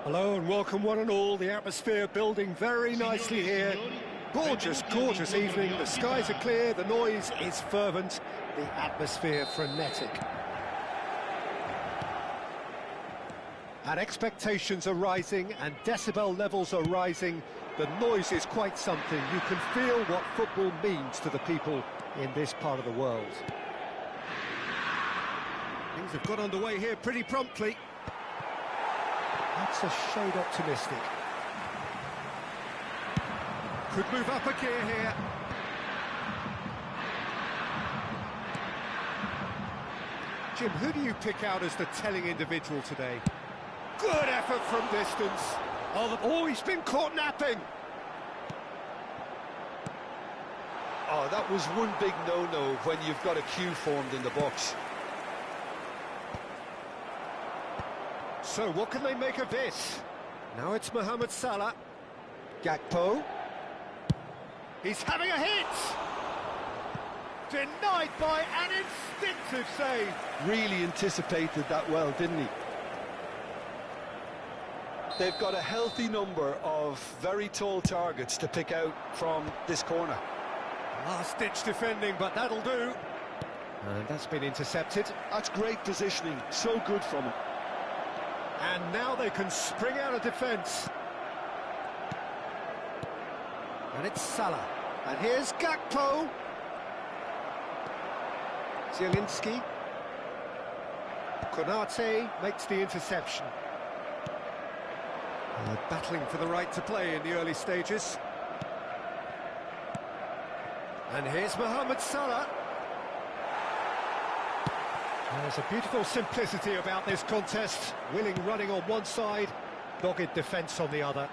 Hello and welcome one and all. The atmosphere building very nicely here. Gorgeous, gorgeous evening. The skies are clear, the noise is fervent, the atmosphere frenetic. And expectations are rising and decibel levels are rising. The noise is quite something. You can feel what football means to the people in this part of the world. Things have got underway here pretty promptly. That's a shade optimistic. Could move up a gear here. Jim, who do you pick out as the telling individual today? Good effort from distance. Oh, he's been caught napping. Oh, that was one big no-no when you've got a queue formed in the box. So what can they make of this? Now it's Mohamed Salah. Gakpo. He's having a hit! Denied by an instinctive save. Really anticipated that well, didn't he? They've got a healthy number of very tall targets to pick out from this corner. Last-ditch defending, but that'll do. And that's been intercepted. That's great positioning, so good from him. And now they can spring out of defence. And it's Salah. And here's Gakpo. Zielinski. Konate makes the interception. Battling for the right to play in the early stages. And here's Mohamed Salah. There's a beautiful simplicity about this contest. Willing running on one side, dogged defence on the other.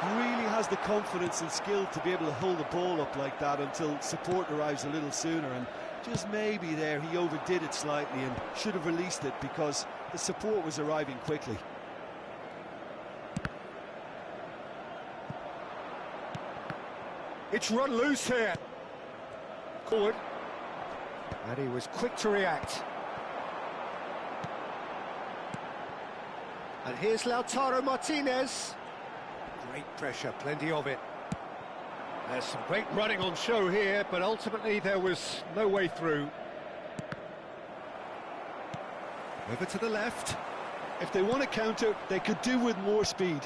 Really has the confidence and skill to be able to hold the ball up like that until support arrives a little sooner, and just maybe there he overdid it slightly and should have released it because the support was arriving quickly. It's run loose here. Forward. And he was quick to react. And here's Lautaro Martinez. Great pressure, plenty of it. There's some great running on show here, but ultimately there was no way through. Over to the left. If they want to counter, they could do with more speed.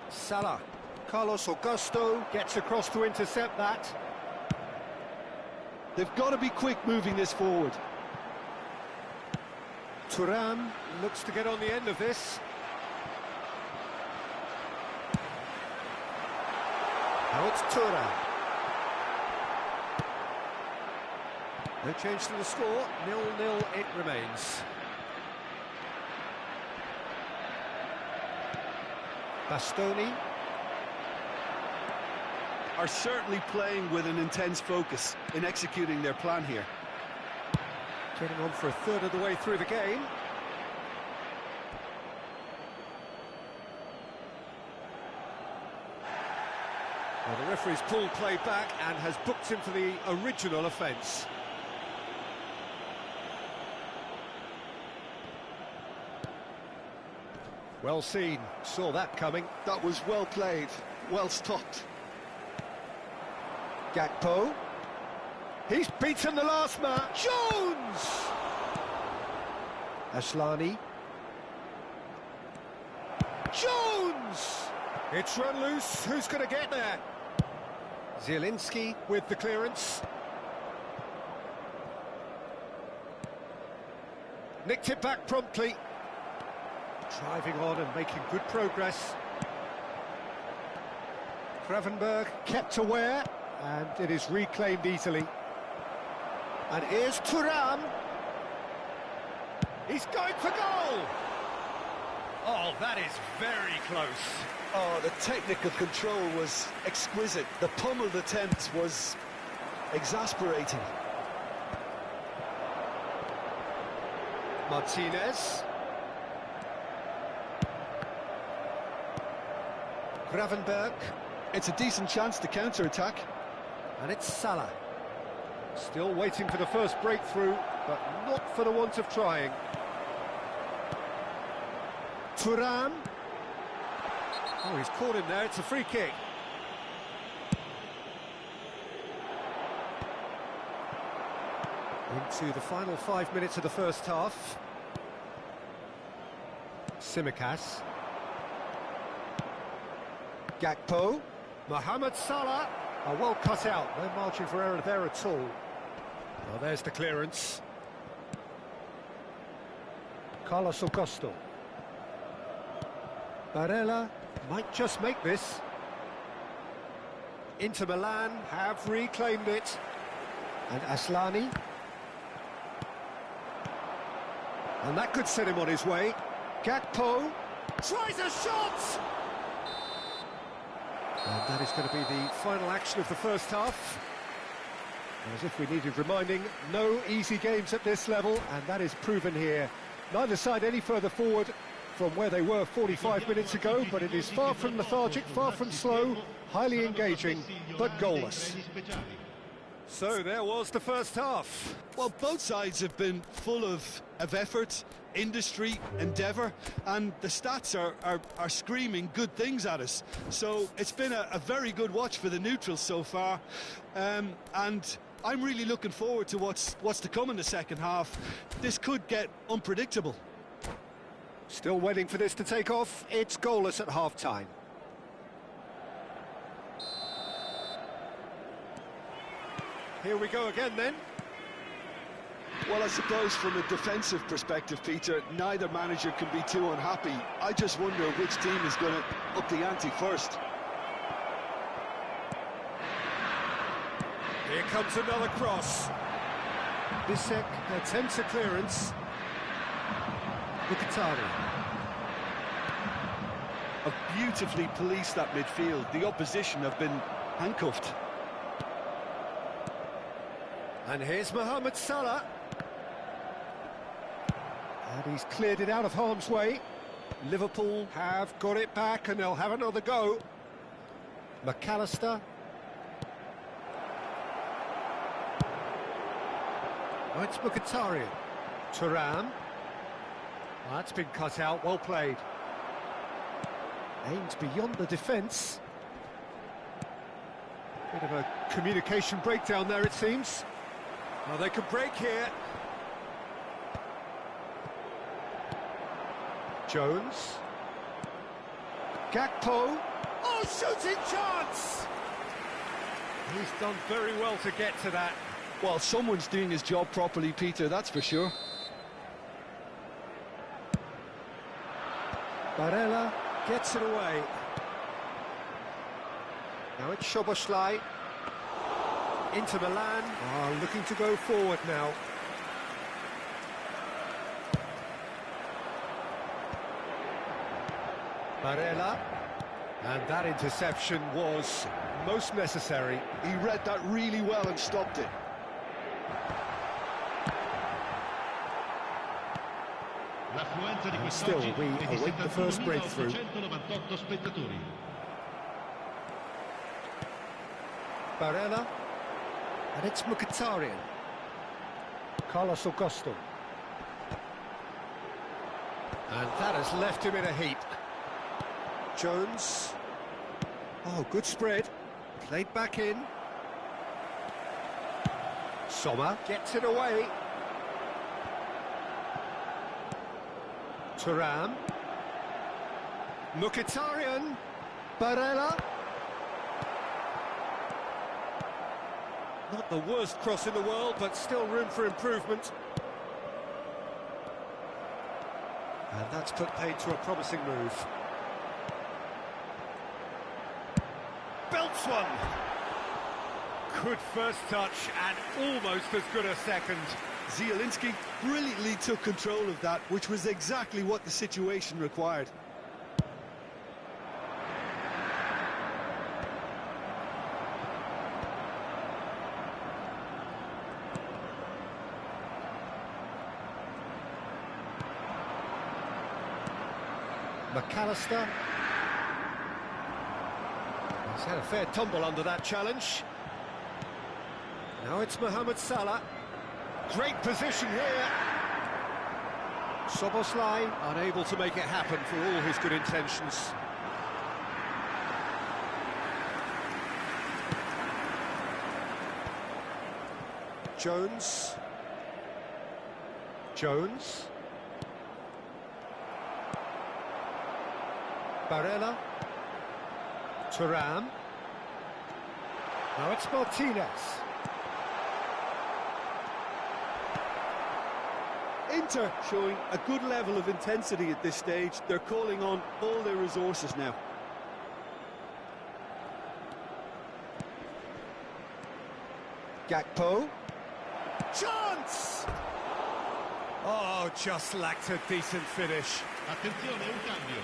Salah. Carlos Augusto gets across to intercept that. They've got to be quick moving this forward. Thuram looks to get on the end of this. Now it's Thuram. No change to the score, 0-0 it remains. Bastoni. Are certainly playing with an intense focus in executing their plan here. Turning on for a third of the way through the game. Well, the referee's pulled play back and has booked him for the original offence. Well seen, saw that coming. That was well played, well stopped. Gakpo. He's beaten the last man. Jones! Ashlani. Jones! It's run loose. Who's going to get there? Zielinski with the clearance. Nicked it back promptly. Driving on and making good progress. Gravenberg kept aware. And it is reclaimed easily. And here's Thuram. He's going for goal! Oh, that is very close. Oh, the technical control was exquisite. The pummeled attempt was exasperating. Martinez. Gravenberg. It's a decent chance to counter-attack. And it's Salah. Still waiting for the first breakthrough, but not for the want of trying. Thuram. Oh, he's caught him there, it's a free kick. Into the final 5 minutes of the first half. Tsimikas. Gakpo. Mohamed Salah. Oh, well cut out, no margin for error there at all. Well, there's the clearance. Carlos Augusto. Barella might just make this. Inter Milan have reclaimed it. And Aslani. And that could set him on his way. Gakpo tries a shot! And that is going to be the final action of the first half. As if we needed reminding, no easy games at this level, and that is proven here. Neither side any further forward from where they were 45 minutes ago, but it is far from lethargic, far from slow, highly engaging, but goalless. So there was the first half. Well, both sides have been full of effort, industry, endeavour, and the stats are screaming good things at us. So it's been a very good watch for the neutrals so far, and I'm really looking forward to what's to come in the second half. This could get unpredictable. Still waiting for this to take off. It's goalless at half-time. Here we go again then. Well, I suppose from a defensive perspective, Peter, neither manager can be too unhappy. I just wonder which team is going to up the ante first. Here comes another cross. Bisek attempts a clearance. Mkhitaryan. Have beautifully policed that midfield. The opposition have been handcuffed. And here's Mohamed Salah. And he's cleared it out of harm's way. Liverpool have got it back and they'll have another go. McAllister. Oh, it's Mkhitaryan. Thuram. That's been cut out, well played. Aims beyond the defence. Bit of a communication breakdown there, it seems. Well, they could break here. Jones. Gakpo. Oh, shooting chance! He's done very well to get to that. Well, someone's doing his job properly, Peter, that's for sure. Barella gets it away. Now it's Szoboszlai. Inter Milan are looking to go forward now. Barella. And that interception was most necessary. He read that really well and stopped it. And still, we await the first breakthrough. Barella. And it's Mkhitaryan. Carlos Augusto. And that has left him in a heap. Jones. Oh, good spread. Played back in. Sommer gets it away. Thuram. Mkhitaryan. Barella. Not the worst cross in the world, but still room for improvement. And that's put paid to a promising move. Belts one. Good first touch and almost as good a second. Zielinski brilliantly took control of that, which was exactly what the situation required. McAllister. He's had a fair tumble under that challenge. Now it's Mohamed Salah. Great position here. Soboslai unable to make it happen for all his good intentions. Jones. Barella. Thuram. Now it's Martinez. Inter showing a good level of intensity at this stage. They're calling on all their resources now. Gakpo. Chance! Oh, just lacked a decent finish. Attenzione, un cambio.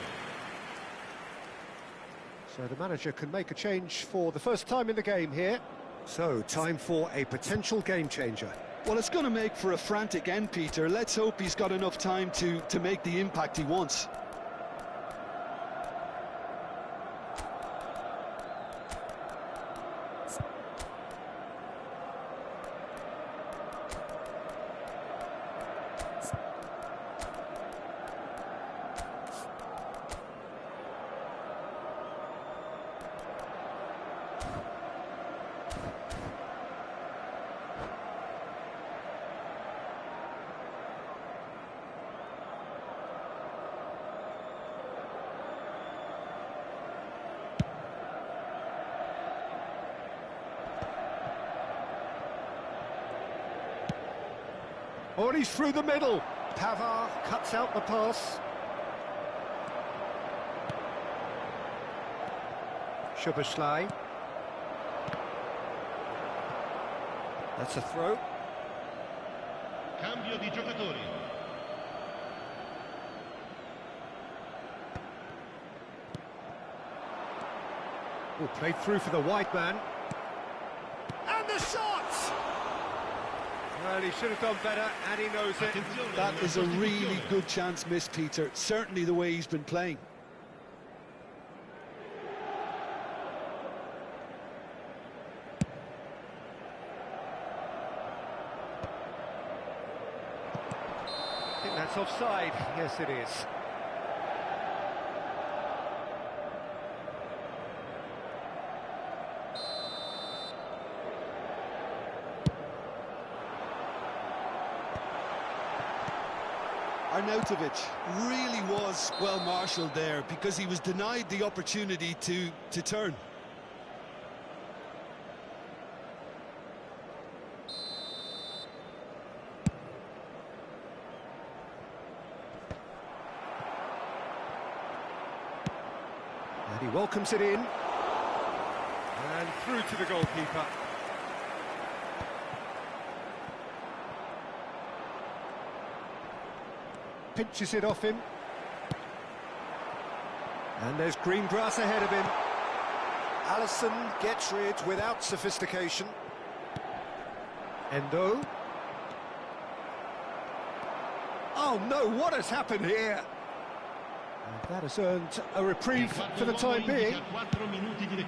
So the manager can make a change for the first time in the game here. So, time for a potential game changer. Well, it's going to make for a frantic end, Peter. Let's hope he's got enough time to make the impact he wants. Oh, and he's through the middle. Pavard cuts out the pass. Szoboszlai. That's a throw. Cambio di giocatori. Oh, played through for the wide man. And the shot! Well, he should have done better, and he knows it. That is a really good chance missed, Peter. Certainly the way he's been playing. I think that's offside. Yes, it is. Arnautovic really was well marshalled there because he was denied the opportunity to turn. And he welcomes it in. And through to the goalkeeper. Pinches it off him. And there's green grass ahead of him. Alisson gets rid without sophistication. Endo. Oh no, what has happened here? And that has earned a reprieve for the time being.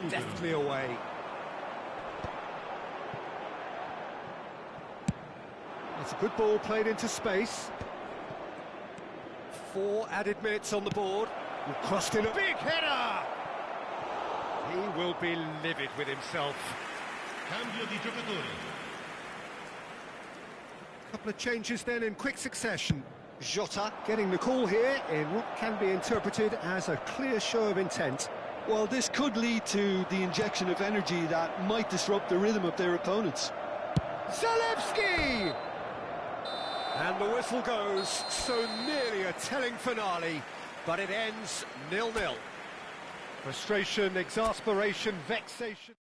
Deftly away. It's a good ball played into space. 4 added minutes on the board. And crossed in a big header! He will be livid with himself. Cambio di giocatori. Couple of changes then in quick succession. Jota getting the call here in what can be interpreted as a clear show of intent. Well, this could lead to the injection of energy that might disrupt the rhythm of their opponents. Zalewski! And the whistle goes, so nearly a telling finale, but it ends 0-0. Frustration, exasperation, vexation.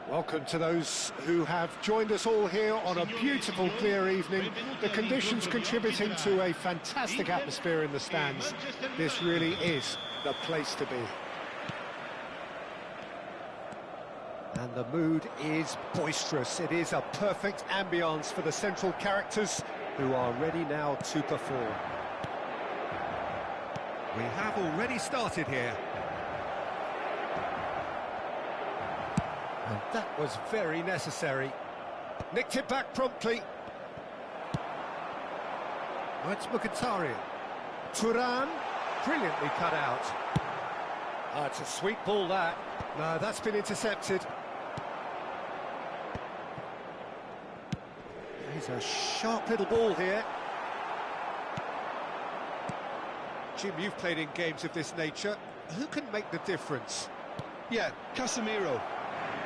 Welcome to those who have joined us all here on a beautiful, clear evening. The conditions contributing to a fantastic atmosphere in the stands. This really is the place to be. And the mood is boisterous. It is a perfect ambience for the central characters who are ready now to perform. We have already started here. And that was very necessary. Nicked it back promptly. Oh, it's Mkhitaryan. Thuram, brilliantly cut out. Oh, it's a sweet ball, that. No, that's been intercepted. He's a sharp little ball here. Jim, you've played in games of this nature. Who can make the difference? Yeah, Casemiro.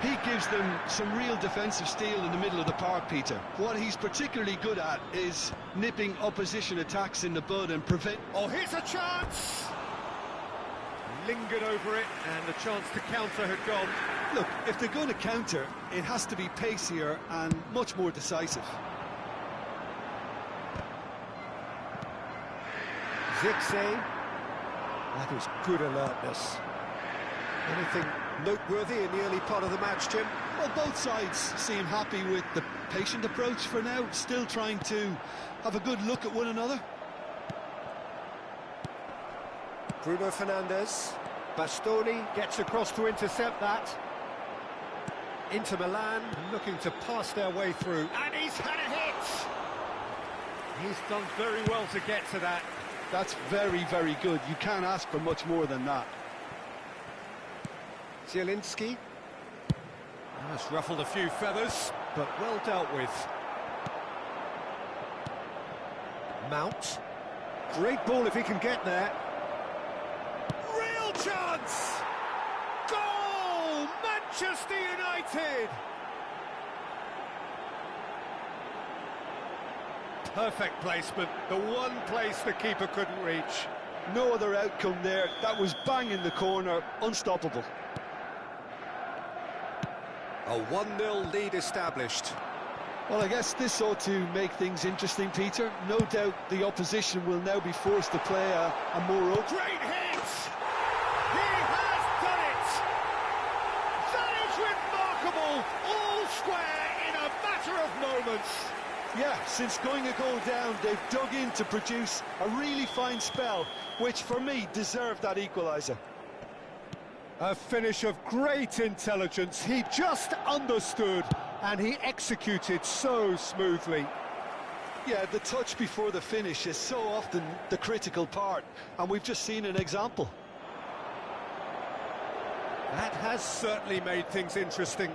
He gives them some real defensive steel in the middle of the park, Peter. What he's particularly good at is nipping opposition attacks in the bud and prevent... Oh, here's a chance! Lingered over it, and the chance to counter had gone. Look, if they're going to counter, it has to be pacier and much more decisive. Zirkzee. That is good alertness. Anything noteworthy in the early part of the match, Jim? Well, both sides seem happy with the patient approach for now, still trying to have a good look at one another. Bruno Fernandes. Bastoni gets across to intercept that. Inter Milan looking to pass their way through. And he's had a hit! He's done very well to get to that. That's very, very good. You can't ask for much more than that. Zielinski. That's ruffled a few feathers, but well dealt with. Mount. Great ball if he can get there. Real chance! Goal! Manchester United! Perfect placement, the one place the keeper couldn't reach. No other outcome there. That was bang in the corner, unstoppable. A 1-0 lead established. Well, I guess this ought to make things interesting, Peter. No doubt the opposition will now be forced to play a more open... Great hit! He has done it! That is remarkable! All square in a matter of moments. Yeah, since going a goal down, they've dug in to produce a really fine spell, which for me deserved that equaliser. A finish of great intelligence. He just understood and he executed so smoothly. Yeah, the touch before the finish is so often the critical part, and we've just seen an example. That has certainly made things interesting.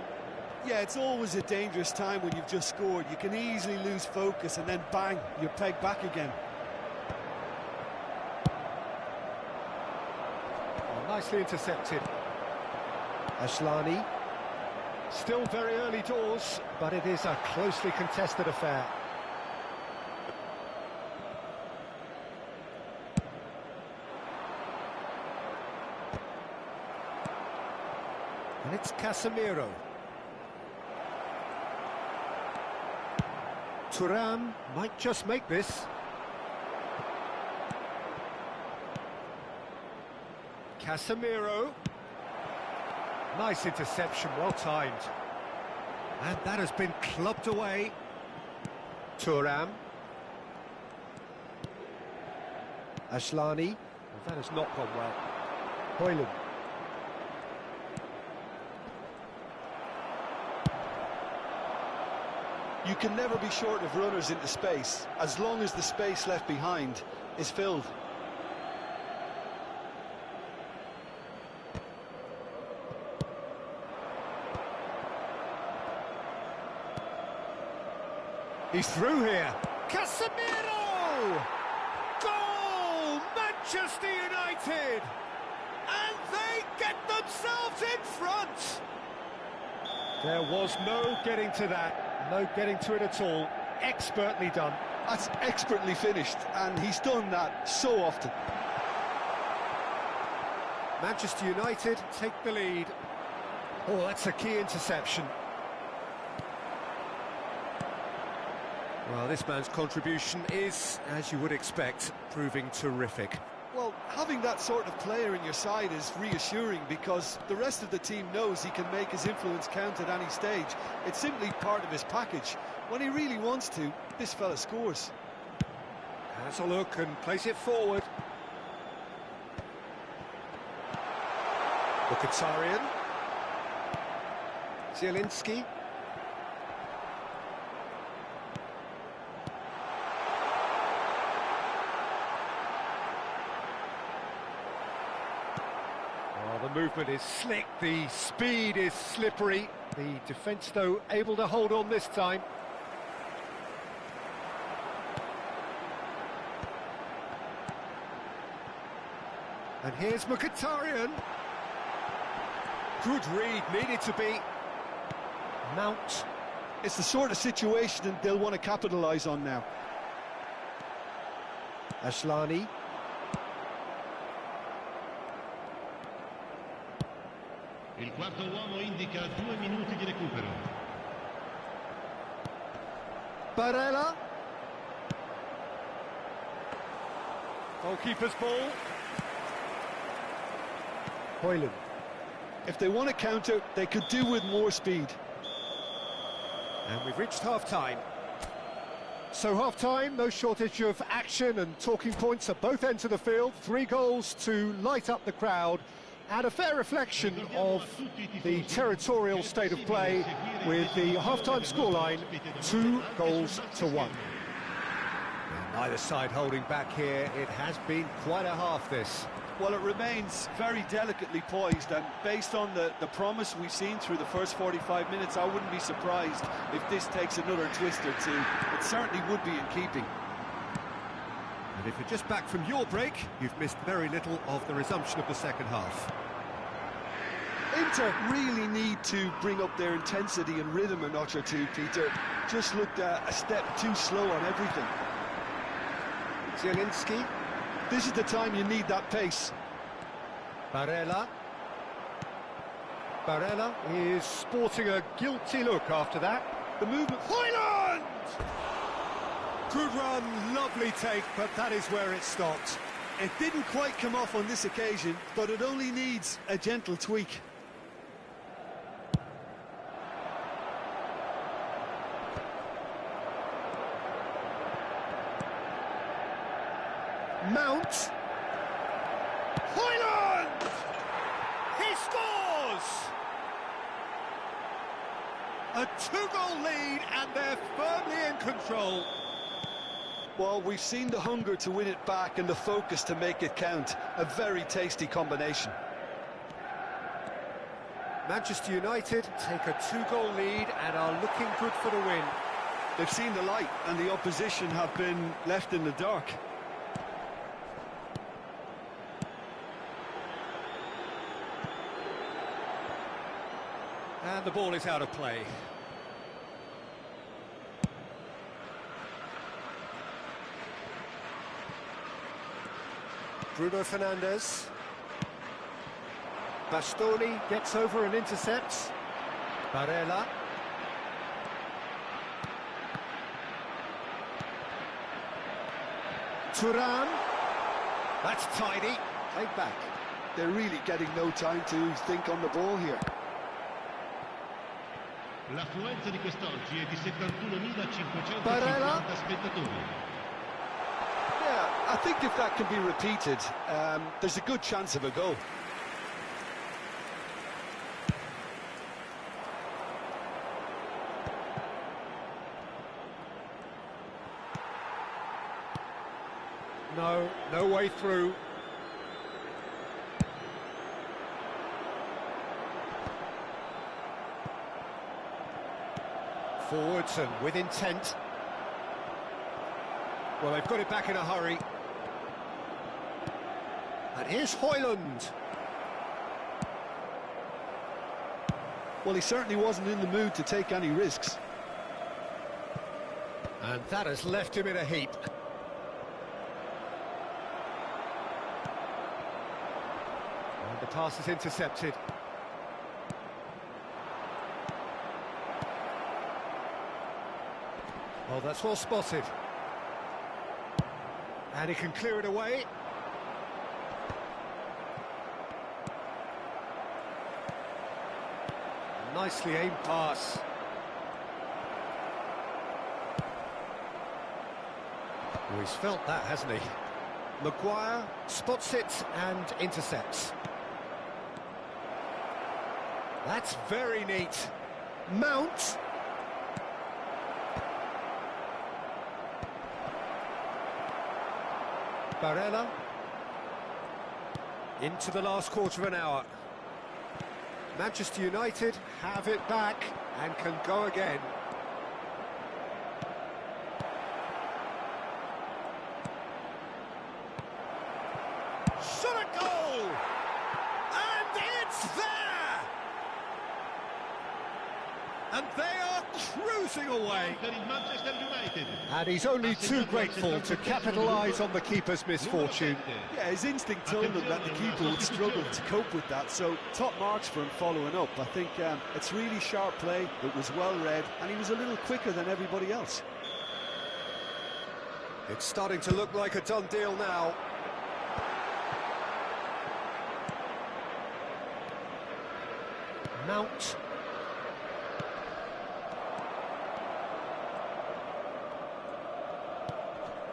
Yeah, it's always a dangerous time when you've just scored. You can easily lose focus and then bang, you're pegged back again. Oh, nicely intercepted. Asllani. Still very early doors, but it is a closely contested affair. And it's Casemiro. Thuram might just make this. Casemiro. Nice interception, well timed. And that has been clubbed away. Thuram. Asllani. Well, that has not gone well. Højlund. You can never be short of runners into space, as long as the space left behind is filled. He's through here. Casemiro! Goal! Manchester United! And they get themselves in front! There was no getting to that. No getting to it at all. Expertly done. That's expertly finished, and he's done that so often. Manchester United take the lead. Oh, that's a key interception. Well, this man's contribution is, as you would expect, proving terrific. Well, having that sort of player in your side is reassuring because the rest of the team knows he can make his influence count at any stage. It's simply part of his package. When he really wants to, this fella scores. Has a look and plays it forward. Mkhitaryan. Zielinski. The movement is slick, the speed is slippery. The defence, though, able to hold on this time. And here's Mkhitaryan. Good read, needed to be. Mount. It's the sort of situation they'll want to capitalise on now. Ashlani. Il quarto uomo indica 2 minuti di recupero. Barella. Goalkeeper's ball. Højlund. If they want to counter, they could do with more speed. And we've reached half-time. So half-time, no shortage of action and talking points at both ends of the field. 3 goals to light up the crowd. And a fair reflection of the territorial state of play with the half-time scoreline, 2-1. Neither side holding back here. It has been quite a half, this. Well, it remains very delicately poised, and based on the promise we've seen through the first 45 minutes, I wouldn't be surprised if this takes another twist or two. It certainly would be in keeping. And if you're just back from your break, you've missed very little of the resumption of the second half. Inter really need to bring up their intensity and rhythm a notch or two, Peter. Just looked a step too slow on everything. Zielinski. This is the time you need that pace. Barella. Barella is sporting a guilty look after that. The movement. Højlund! Good run, lovely take, but that is where it stopped. It didn't quite come off on this occasion, but it only needs a gentle tweak. Mount. Højlund! He scores! A 2-goal lead, and they're firmly in control. Well, we've seen the hunger to win it back and the focus to make it count. A very tasty combination. Manchester United take a 2-goal lead and are looking good for the win. They've seen the light, and the opposition have been left in the dark. And the ball is out of play. Bruno Fernandes. Bastoni gets over and intercepts. Barella. Thuram. That's tidy. Played back. They're really getting no time to think on the ball here. L'affluenza di quest'oggi è di 71.550 Barella. spettatori. Yeah, I think if that can be repeated, there's a good chance of a goal. No way through. Forwards and with intent. Well, they've got it back in a hurry. And here's Højlund. Well, he certainly wasn't in the mood to take any risks. And that has left him in a heap. And the pass is intercepted. Oh, that's well spotted. And he can clear it away. Nicely aimed pass. Oh, he's felt that, hasn't he? Maguire spots it and intercepts. That's very neat. Mount. Barella. Into the last quarter of an hour. Manchester United have it back and can go again. Shot a goal! And it's there! And they are cruising away. Per il Manchester United. And he's only too grateful to capitalise on the keeper's misfortune. Yeah, his instinct told him that the keeper would struggle to cope with that, so top marks for him following up. I think it's really sharp play, it was well read, and he was a little quicker than everybody else. It's starting to look like a done deal now. Mount.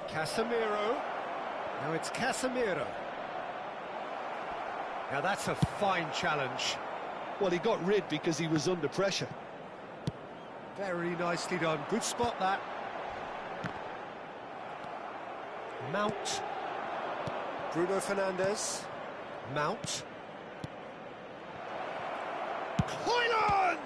Casemiro. Now it's Casemiro. Now that's a fine challenge. Well, he got rid because he was under pressure. Very nicely done. Good spot, that. Mount. Bruno Fernandes. Mount. Højlund!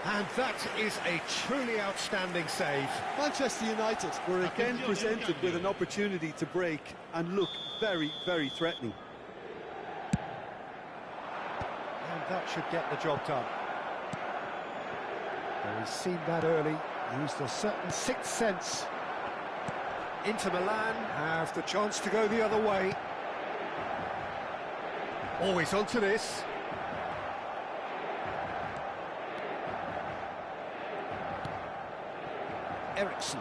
And that is a truly outstanding save. Manchester United were again presented with an opportunity to break and look very, very threatening. And that should get the job done. Well, he's seen that early, used a certain sixth sense. Inter Milan have the chance to go the other way. Always onto this. Ericsson.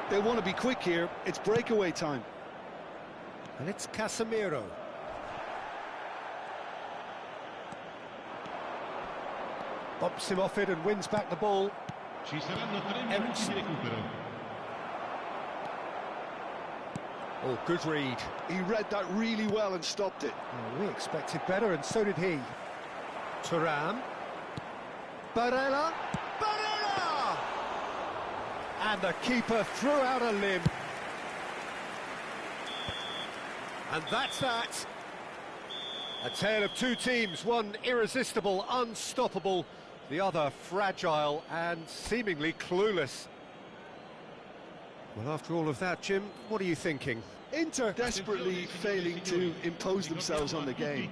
They want to be quick here, it's breakaway time. And it's Casemiro. Bumps him off it and wins back the ball. Ci saranno 3 minuti di recupero. Oh, good read. He read that really well and stopped it. Well, we expected better, and so did he. Thuram. Barella. Barella! And the keeper threw out a limb. And that's that. A tale of two teams, one irresistible, unstoppable, the other fragile and seemingly clueless. Well, after all of that, Jim, what are you thinking? Inter desperately failing to impose themselves on the game.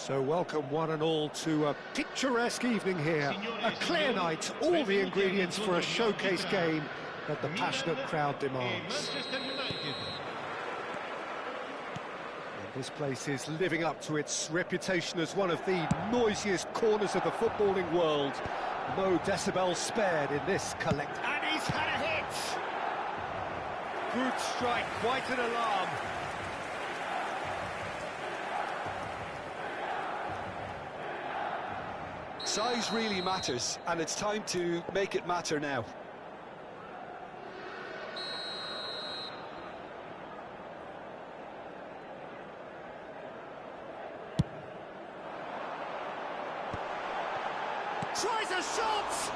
So welcome one and all to a picturesque evening here. A clear night, all the ingredients for a showcase game that the passionate crowd demands. And this place is living up to its reputation as one of the noisiest corners of the footballing world. No decibels spared in this collect. And he's had a hit! Good strike, quite an alarm. Size really matters, and it's time to make it matter now. Tries a shot!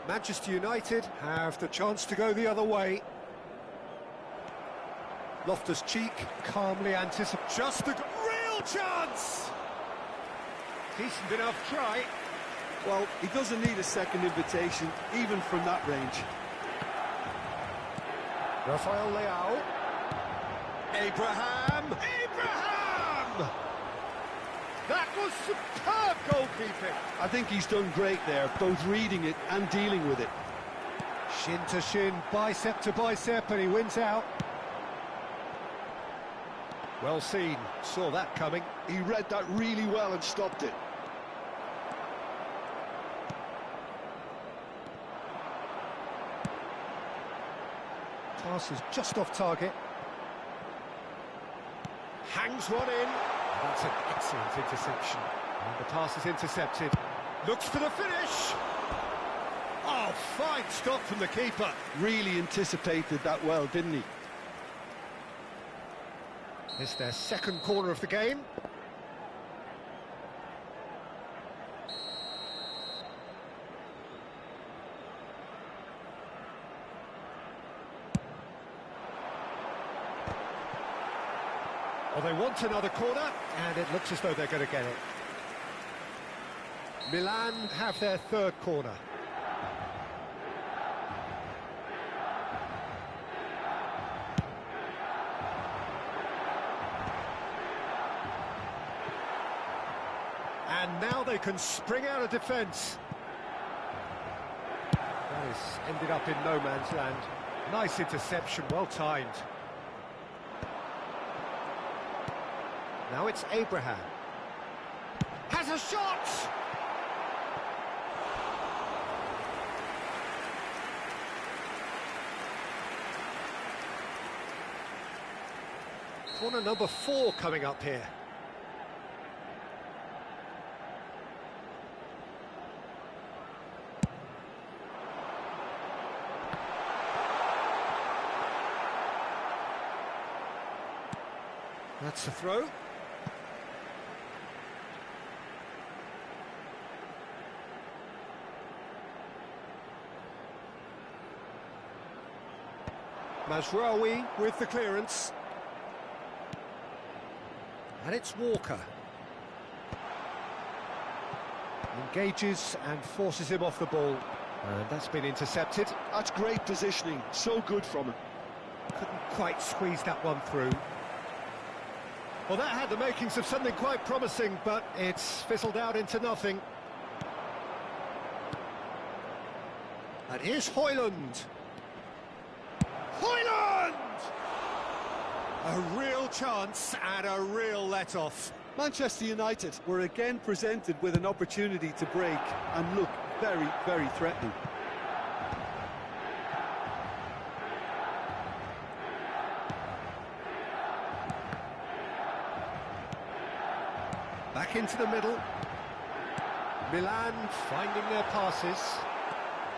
Manchester United have the chance to go the other way. Loftus-Cheek calmly anticipates. Just a real chance! Decent enough try. Well, he doesn't need a second invitation, even from that range. Rafael Leao. Abraham! That was superb goalkeeping. I think he's done great there, both reading it and dealing with it. Shin to shin, bicep to bicep, and he wins out. Well seen, saw that coming. He read that really well and stopped it. Pass is just off target. Hangs one in. That's an excellent interception. And the pass is intercepted. Looks for the finish. Oh, fine stop from the keeper. Really anticipated that well, didn't he? It's their second corner of the game. Well, they want another corner, and it looks as though they're going to get it. Milan have their third corner. And now they can spring out of defence. That has ended up in no man's land. Nice interception, well timed. Now it's Abraham. Has a shot! Corner number 4 coming up here. That's a throw. Mazraoui with the clearance. And it's Walker. Engages and forces him off the ball. And that's been intercepted. That's great positioning, so good from him. Couldn't quite squeeze that one through. Well, that had the makings of something quite promising, but it's fizzled out into nothing. And here's Højlund. Højlund! A real chance and a real let-off. Manchester United were again presented with an opportunity to break and look very, very threatening. Back into the middle. Milan finding their passes.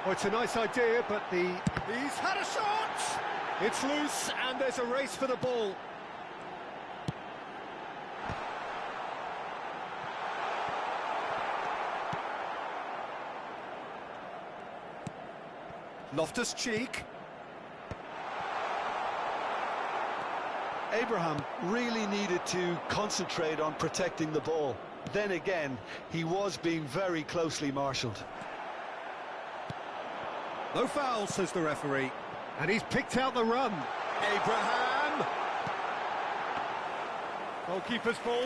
Oh, it's a nice idea, but he's had a shot! It's loose, and there's a race for the ball. Loftus-Cheek. Abraham really needed to concentrate on protecting the ball. Then again, he was being very closely marshalled. No foul, says the referee. And he's picked out the run. Abraham! Goalkeeper's ball.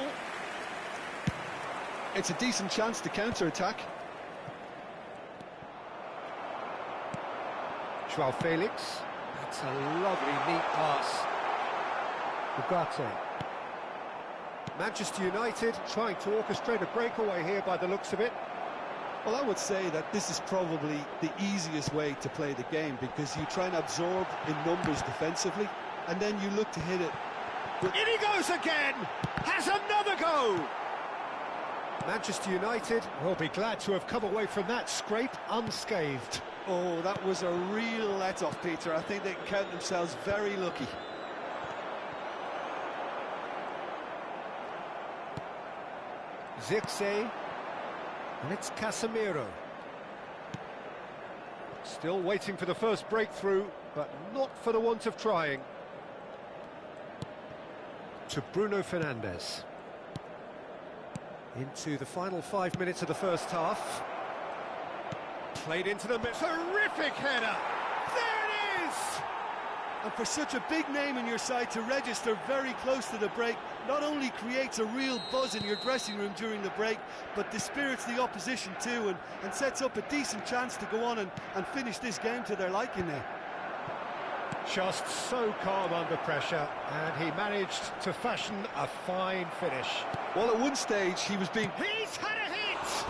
It's a decent chance to counter-attack. Joao Felix. That's a lovely, neat pass. Ugarte. Manchester United trying to orchestrate a breakaway here by the looks of it. Well, I would say that this is probably the easiest way to play the game, because you try and absorb in numbers defensively, and then you look to hit it. In he goes again! Has another go! Manchester United will be glad to have come away from that scrape unscathed. Oh, that was a real let-off, Peter. I think they can count themselves very lucky. Zirkzee, and it's Casemiro. Still waiting for the first breakthrough, but not for the want of trying. To Bruno Fernandes. Into the final 5 minutes of the first half. Played into the middle. Terrific header! There it is! And for such a big name in your side to register very close to the break, not only creates a real buzz in your dressing room during the break, but dispirits the opposition too, and sets up a decent chance to go on and finish this game to their liking there. Just so calm under pressure, and he managed to fashion a fine finish. Well, at one stage he was being... He's had a hit!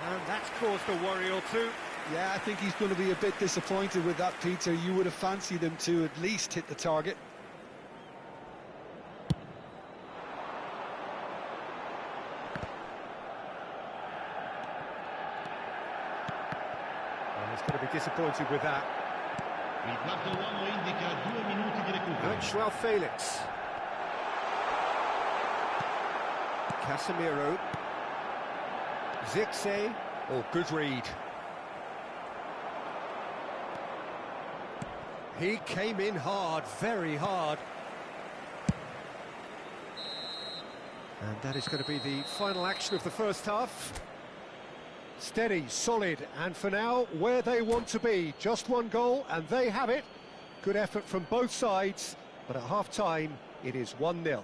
And that's caused a worry or two. Yeah, I think he's going to be a bit disappointed with that, Peter. You would have fancied him to at least hit the target. And he's going to be disappointed with that. Il quarto uomo indica 2 minuti di recupero. Joao Felix. Casemiro. Zirkzee. Oh, good read. He came in hard, very hard. And that is going to be the final action of the first half. Steady, solid, and for now, where they want to be. Just one goal, and they have it. Good effort from both sides, but at half-time, it is 1-0.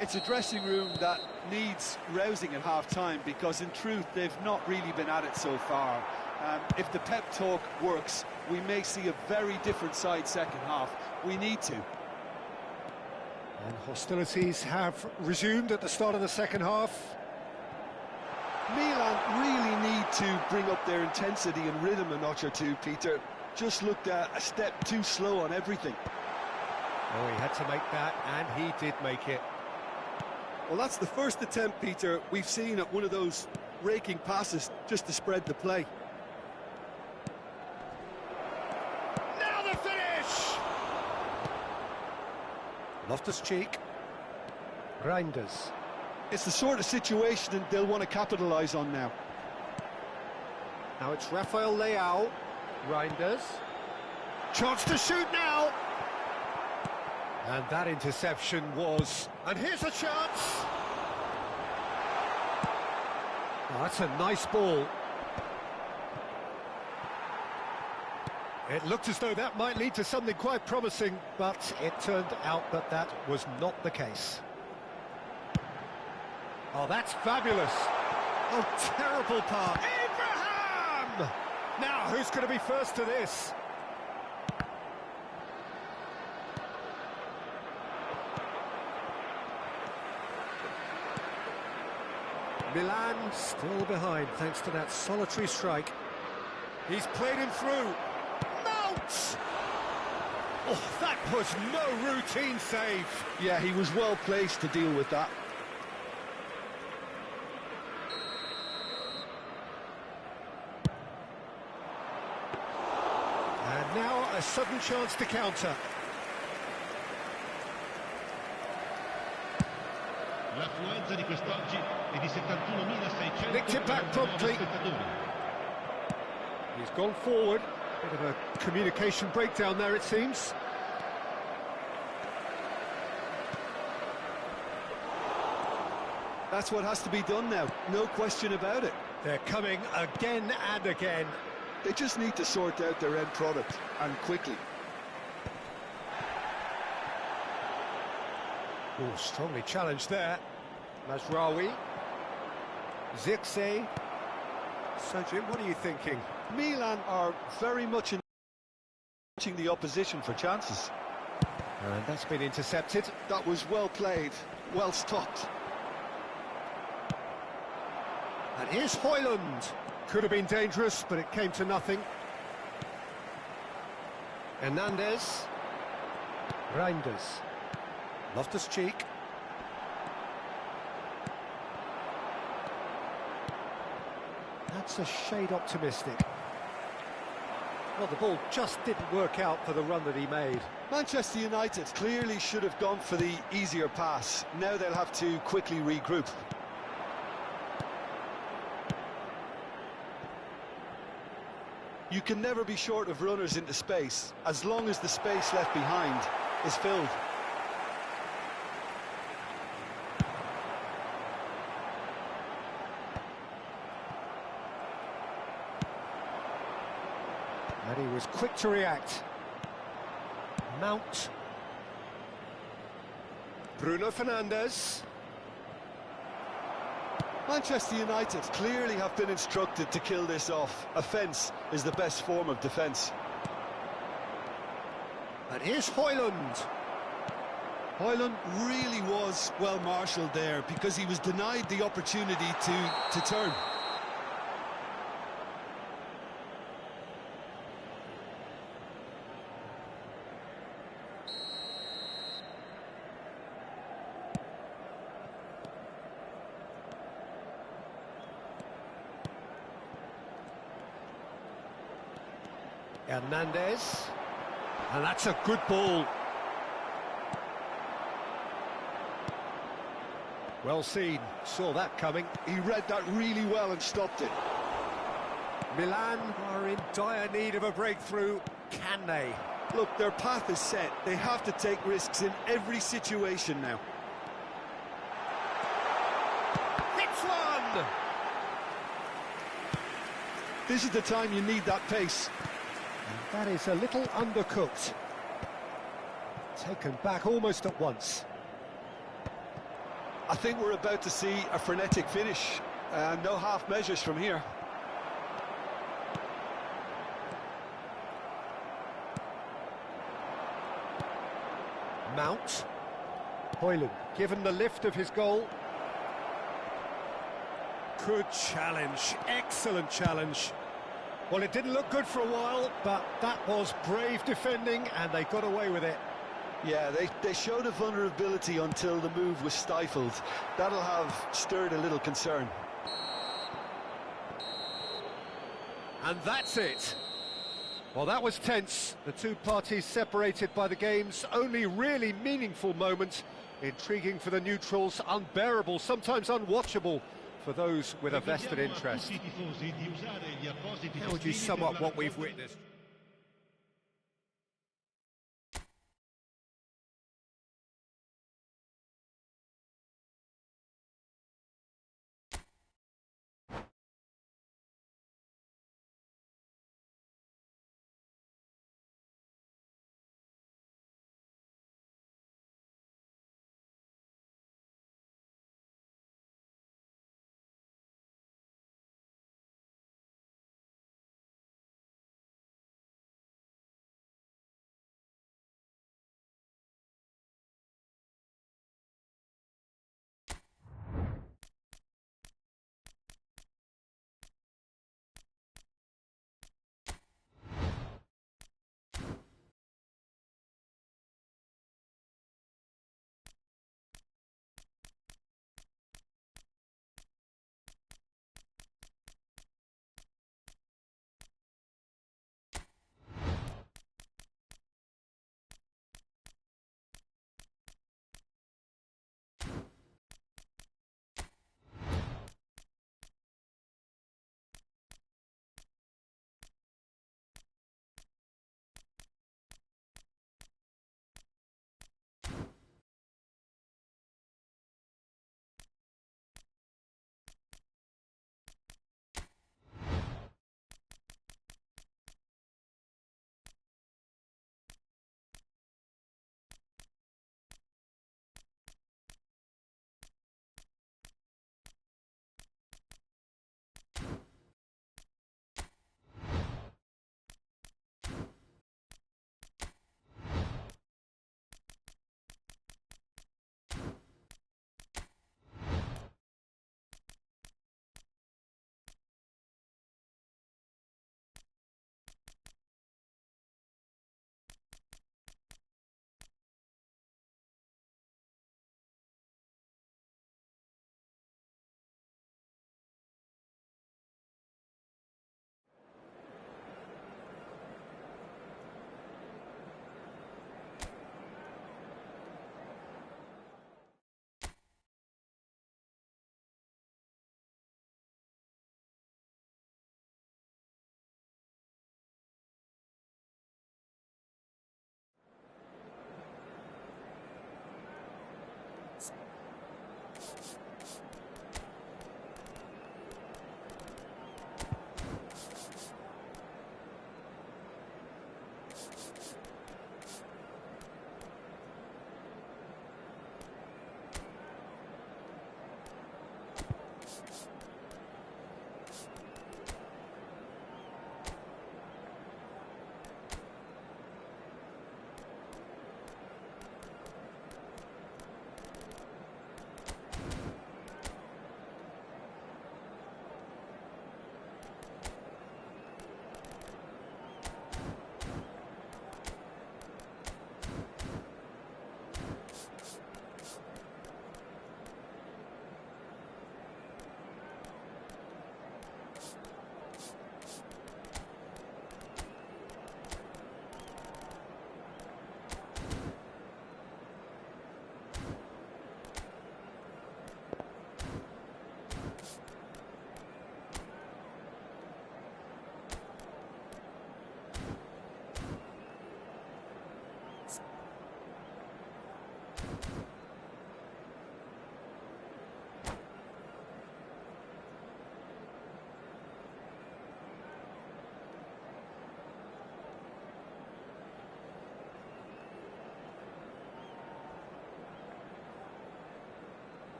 It's a dressing room that needs rousing at half-time, because in truth, they've not really been at it so far. If the pep talk works, we may see a very different side second half. We need to. And hostilities have resumed at the start of the second half. Milan really need to bring up their intensity and rhythm a notch or two, Peter. Just looked a step too slow on everything. Oh, he had to make that, and he did make it. Well, that's the first attempt, Peter, we've seen at one of those raking passes just to spread the play. Now the finish! Loftus-Cheek. Reinders. It's the sort of situation that they'll want to capitalise on now. Now it's Rafael Leao. Reinders. Chance to shoot now! And that interception was... And here's a chance! Oh, that's a nice ball. It looked as though that might lead to something quite promising, but it turned out that that was not the case. Oh, that's fabulous. Oh, terrible pass. Abraham! Now, who's going to be first to this? Milan still behind thanks to that solitary strike. He's played him through. Mount! Oh, that was no routine save. Yeah, he was well placed to deal with that. And now a sudden chance to counter. L'affluenza di quest'oggi è di 71.600. Nicked it back promptly. He's gone forward. Bit of a communication breakdown there, it seems. That's what has to be done now, no question about it. They're coming again and again. They just need to sort out their end product, and quickly. Oh, strongly challenged there. Mazraoui. Zirkzee. So, Jim, what are you thinking? Milan are very much watching the opposition for chances. And that's been intercepted. That was well played, well stopped. And here's Højlund. Could have been dangerous, but it came to nothing. Hernandez. Reinders. Loftus-Cheek. That's a shade optimistic. Well, the ball just didn't work out for the run that he made. Manchester United clearly should have gone for the easier pass. Now they'll have to quickly regroup. You can never be short of runners into space, as long as the space left behind is filled. And he was quick to react. Mount. Bruno Fernandes. Manchester United clearly have been instructed to kill this off. Offence is the best form of defence. And here's Højlund. Højlund really was well marshalled there because he was denied the opportunity to turn. Hernandez. And that's a good ball. Well seen, saw that coming. He read that really well and stopped it. Milan are in dire need of a breakthrough. Can they? Look, their path is set. They have to take risks in every situation now. Hits one! This is the time you need that pace. And that is a little undercooked. Taken back almost at once. I think we're about to see a frenetic finish. No half measures from here. Mount. Højlund, given the lift of his goal. Good challenge, excellent challenge. Well, it didn't look good for a while, but that was brave defending, and they got away with it. Yeah, they showed a vulnerability until the move was stifled. That'll have stirred a little concern. And that's it. Well, that was tense. The two parties separated by the game's only really meaningful moment. Intriguing for the neutrals, unbearable, sometimes unwatchable for those with a vested interest. How would you sum up what we've witnessed?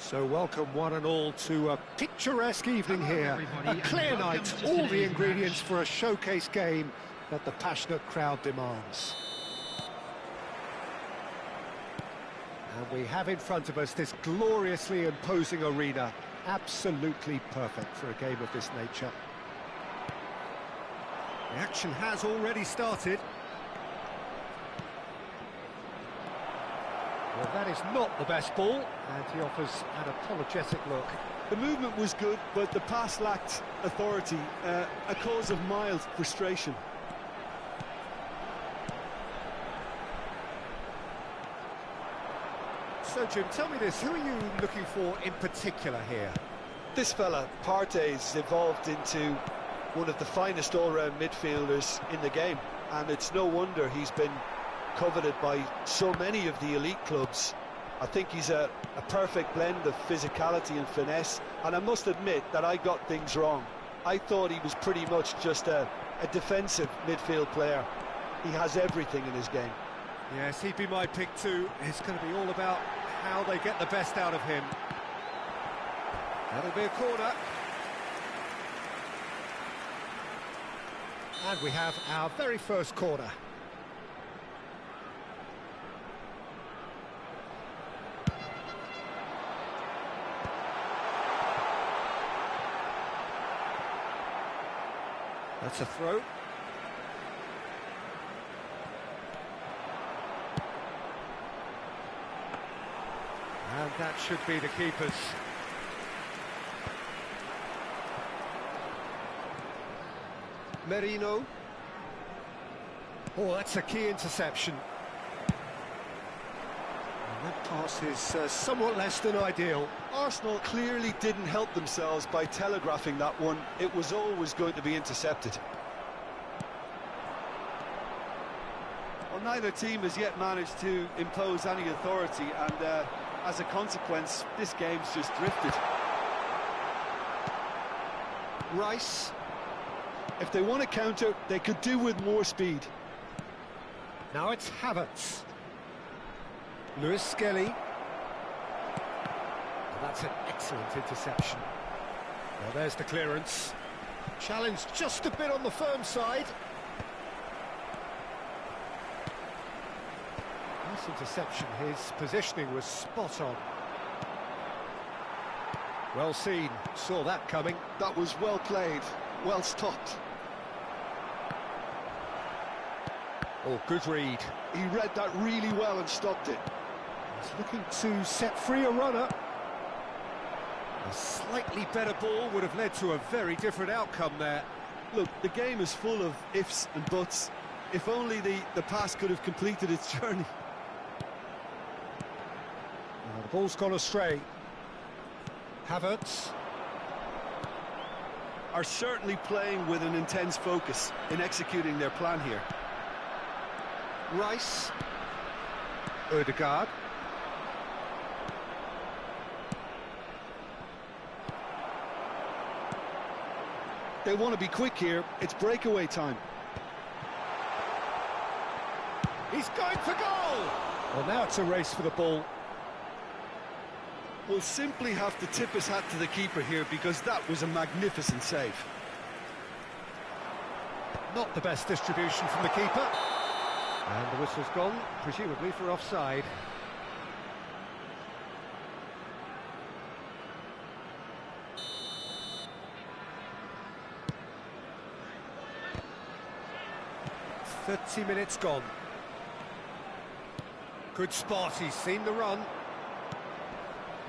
So welcome one and all to a picturesque evening here. A clear night, all the ingredients for a showcase game that the passionate crowd demands. And we have in front of us this gloriously imposing arena. Absolutely perfect for a game of this nature. The action has already started. Well, that is not the best ball, and he offers an apologetic look. The movement was good, but the pass lacked authority, a cause of mild frustration. So, Jim, tell me this, who are you looking for in particular here? This fella, Partey's evolved into one of the finest all-round midfielders in the game, and it's no wonder he's been coveted by so many of the elite clubs. I think he's a perfect blend of physicality and finesse, and I must admit that I got things wrong. I thought he was pretty much just a defensive midfield player. He has everything in his game. Yes, he'd be my pick too. It's going to be all about how they get the best out of him. That'll be a corner. And we have our very first corner. That's a throw. And that should be the keeper's. Merino. Oh, that's a key interception. And that pass is somewhat less than ideal. Arsenal clearly didn't help themselves by telegraphing that one. It was always going to be intercepted. Well, neither team has yet managed to impose any authority, and as a consequence, this game's just drifted. Rice. If they want to counter, they could do with more speed. Now it's Havertz. Lewis Skelly. That's an excellent interception. Well, there's the clearance. Challenge just a bit on the firm side. Nice interception. His positioning was spot on. Well seen. Saw that coming. That was well played, well stopped. Oh, good read. He read that really well and stopped it. He's looking to set free a runner. A slightly better ball would have led to a very different outcome there. Look, the game is full of ifs and buts. If only the pass could have completed its journey. Now the ball's gone astray. Havertz. Are certainly playing with an intense focus in executing their plan here. Rice. Odegaard. They want to be quick here. It's breakaway time. He's going for goal! Well, now it's a race for the ball. We'll simply have to tip his hat to the keeper here, because that was a magnificent save. Not the best distribution from the keeper. And the whistle's gone, presumably for offside. "30 minutes gone." Good spot, he's seen the run.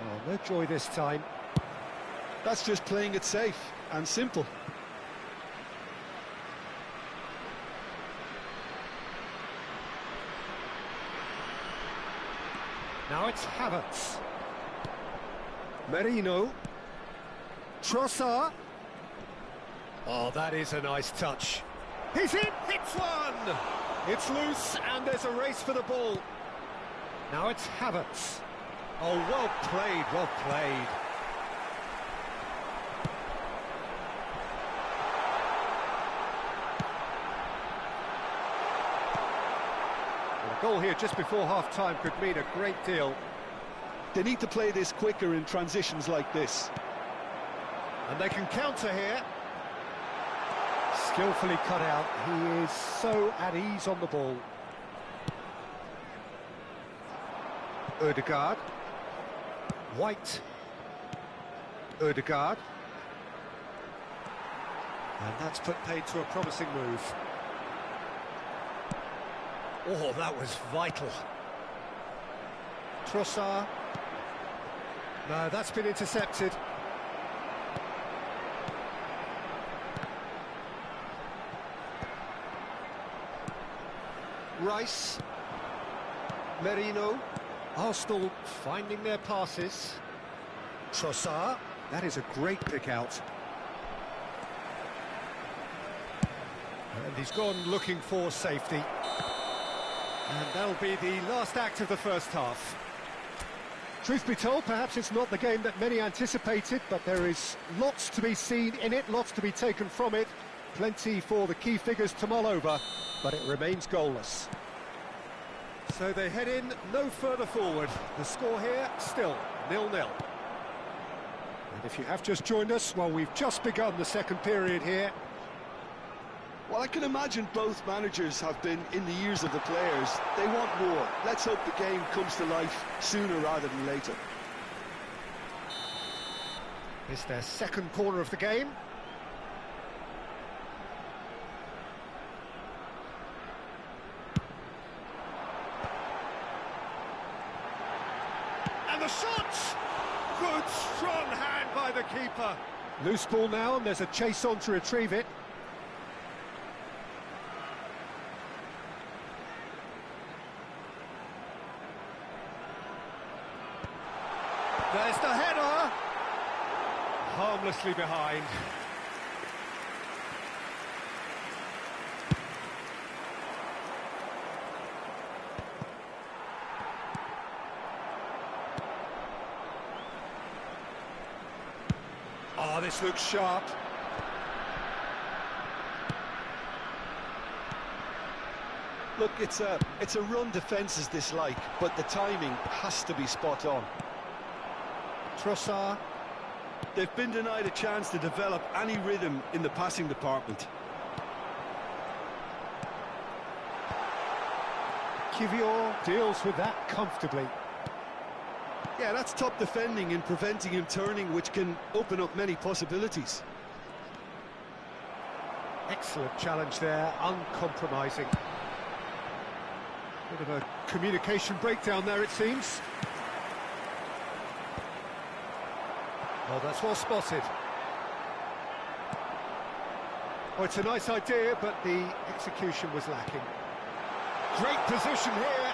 Oh, no joy this time. That's just playing it safe and simple. Now it's Havertz. Merino. Trossard. Oh, that is a nice touch. He's in, hits one! It's loose, and there's a race for the ball. Now it's Havertz. Oh, well played, well played. Well, a goal here just before half-time could mean a great deal. They need to play this quicker in transitions like this. And they can counter here. Skillfully cut out. He is so at ease on the ball. Ødegaard. White. Ødegaard. And that's put paid to a promising move. Oh, that was vital. Trossard. No, that's been intercepted. Rice. Merino. Arsenal finding their passes. Trossard. That is a great pick out. And he's gone looking for safety. And that'll be the last act of the first half. Truth be told, perhaps it's not the game that many anticipated, but there is lots to be seen in it, lots to be taken from it. Plenty for the key figures to mull over, but it remains goalless. So they head in no further forward. The score here, still 0-0. And if you have just joined us, well, we've just begun the second period here. Well, I can imagine both managers have been in the ears of the players. They want more. Let's hope the game comes to life sooner rather than later. It's their second corner of the game. And the shot! Good, strong hand by the keeper. Loose ball now, and there's a chase on to retrieve it. There's the header! Harmlessly behind. Oh, this looks sharp. Look, it's a run defences dislike, but the timing has to be spot on. Trossard. They've been denied a chance to develop any rhythm in the passing department. Kivior deals with that comfortably. Yeah, that's top defending and preventing him turning, which can open up many possibilities. Excellent challenge there, uncompromising. Bit of a communication breakdown there, it seems. Oh, that's well spotted. Oh, it's a nice idea, but the execution was lacking. Great position here.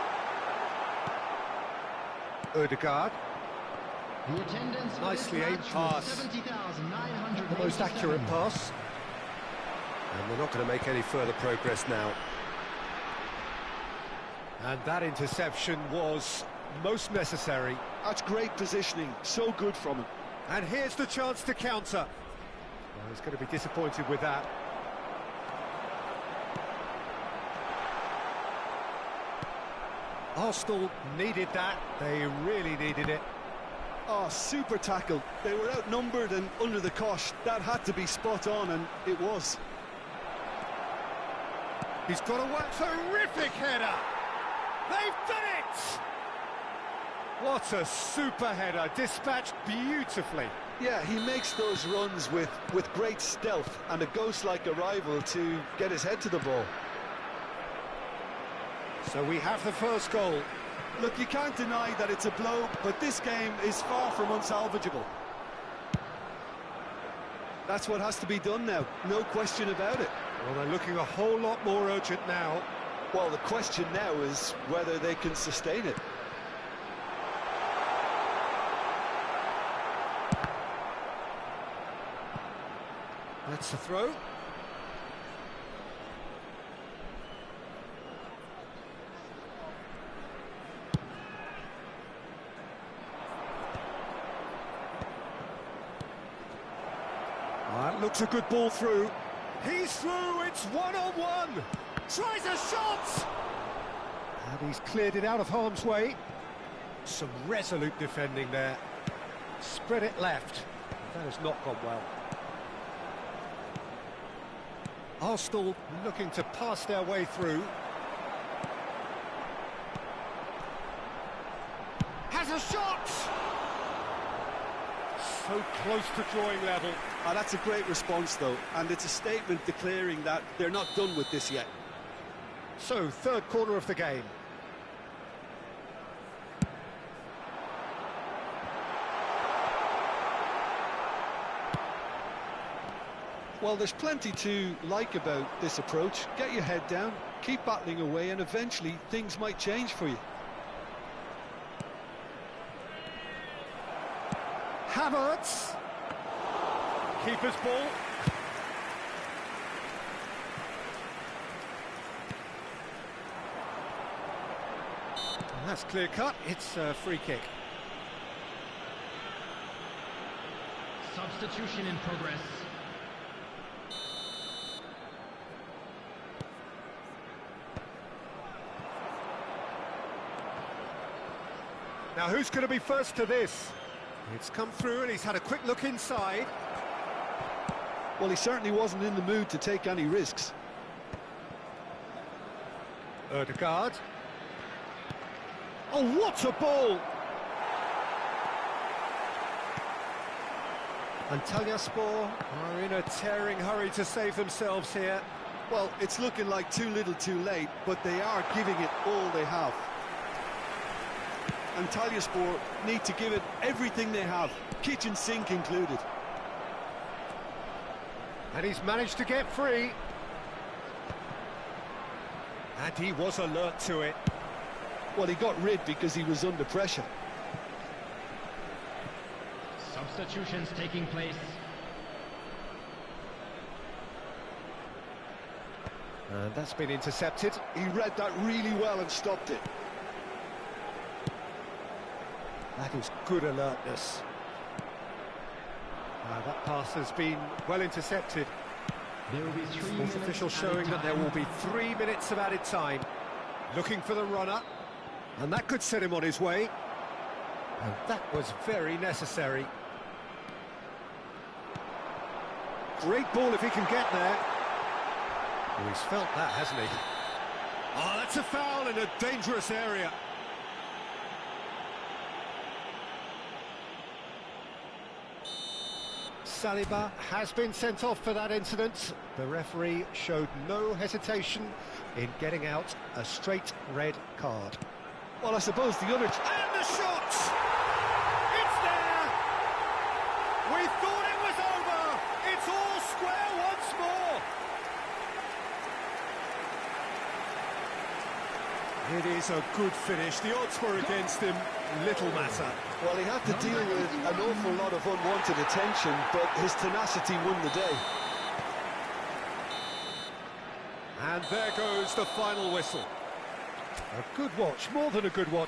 Ødegaard. Nicely aimed pass. The most accurate pass. And they're not going to make any further progress now. And that interception was most necessary. That's great positioning, so good from him. And here's the chance to counter. Well, he's going to be disappointed with that. Arsenal needed that. They really needed it. Oh, super tackle. They were outnumbered and under the cosh. That had to be spot on, and it was. He's got a terrific header. They've done it! What a super header, dispatched beautifully. Yeah, he makes those runs with great stealth and a ghost-like arrival to get his head to the ball. So we have the first goal. Look, you can't deny that it's a blow, but this game is far from unsalvageable. That's what has to be done now, no question about it. Well, they're looking a whole lot more urgent now. Well, the question now is whether they can sustain it. That's the throw. That looks a good ball through. He's through, it's one-on-one. Tries a shot! And he's cleared it out of harm's way. Some resolute defending there. Spread it left. That has not gone well. Arsenal looking to pass their way through. Has a shot! So close to drawing level. Oh, that's a great response, though, and it's a statement declaring that they're not done with this yet. So, third quarter of the game. Well, there's plenty to like about this approach. Get your head down, keep battling away, and eventually things might change for you. Havertz. Keeper's ball. And that's clear cut. It's a free kick. Substitution in progress. Now who's going to be first to this? It's come through and he's had a quick look inside. Well, he certainly wasn't in the mood to take any risks. Ødegaard. Oh, what a ball! Antalyaspor are in a tearing hurry to save themselves here. Well, it's looking like too little too late, but they are giving it all they have. Antalyaspor need to give it everything they have, kitchen sink included. And he's managed to get free. And he was alert to it. Well, he got rid because he was under pressure. Substitutions taking place. And that's been intercepted. He read that really well and stopped it. That is good alertness. That pass has been well intercepted. There will be 3 Sports minutes official added showing that there time. will be 3 minutes of added time. Looking for the runner. And that could set him on his way. And that was very necessary. Great ball if he can get there. Oh, he's felt that, hasn't he? Oh, that's a foul in a dangerous area. Saliba has been sent off for that incident. The referee showed no hesitation in getting out a straight red card. Well, I suppose the other... And the shot! It's there! We thought it was over! It's all square once more! It is a good finish. The odds were against him. Little matter. Well, he had to deal with an awful lot of unwanted attention, but his tenacity won the day. And there goes the final whistle. A good watch, more than a good watch.